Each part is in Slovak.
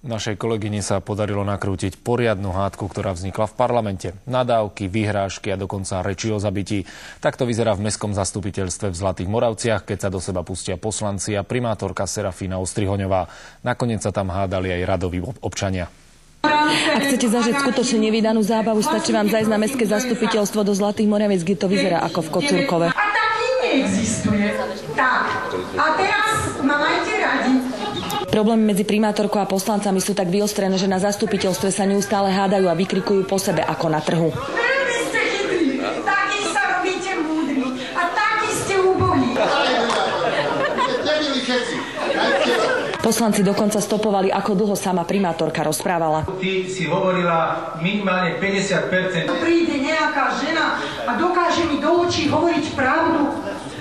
Našej kolegyni sa podarilo nakrútiť poriadnu hádku, ktorá vznikla v parlamente. Nadávky, vyhrážky a dokonca reči o zabití. Tak to vyzerá v mestskom zastupiteľstve v Zlatých Moravciach, keď sa do seba pustia poslanci a primátorka Serafína Ostrihoňová. Nakoniec sa tam hádali aj radoví občania. Ak chcete zažiť skutočne nevídanú zábavu, stačí vám zajsť na mestské zastupiteľstvo do Zlatých Moraviec, kde to vyzerá ako v Kocúrkove. A taký neexistuje. Tak. A teraz ma majte radi. Problémy medzi primátorkou a poslancami sú tak vyostrené, že na zastupiteľstve sa neustále hádajú a vykrikujú po sebe ako na trhu. Veľmi ste chytrí. Takí sa robíte múdri. A takí ste úbohí. Poslanci dokonca stopovali, ako dlho sama primátorka rozprávala. Ty si hovorila minimálne 50%. Príde nejaká žena a dokáže mi do očí hovoriť pravdu.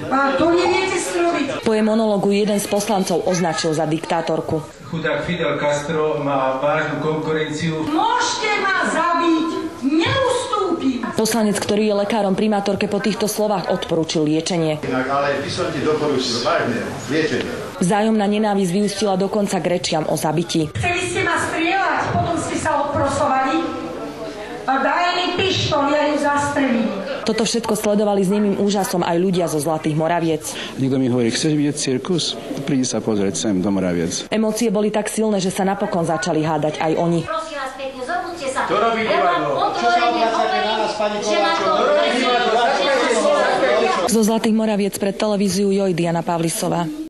A to neviete stroviť. Po jej monológu jeden z poslancov označil za diktátorku. Chudák Fidel Castro má vážnu konkurenciu. Môžete ma zabiť, neustúpim. Poslanec, ktorý je lekárom, primátorke po týchto slovách odporúčil liečenie. Ale by som ti doporučil vážne liečenie. Vzájomná nenávisť vyústila dokonca k rečiam o zabití. Chceli ste ma strieľať, potom ste sa odprosovali. A daj mi pištol, ja ju zastrelím. Toto všetko sledovali s nemým úžasom aj ľudia zo Zlatých Moraviec. Niekto mi hovorí, chceš vidieť cirkus? Prídi sa pozrieť sem do Moraviec. Emócie boli tak silné, že sa napokon začali hádať aj oni. Prosím vás pekne, zobudte sa. To robí divadlo. Čo sa obracate na nás, pani Kováčová? To robí divadlo. Zo Zlatých Moraviec pre televíziu Joj Diana Pavlisová.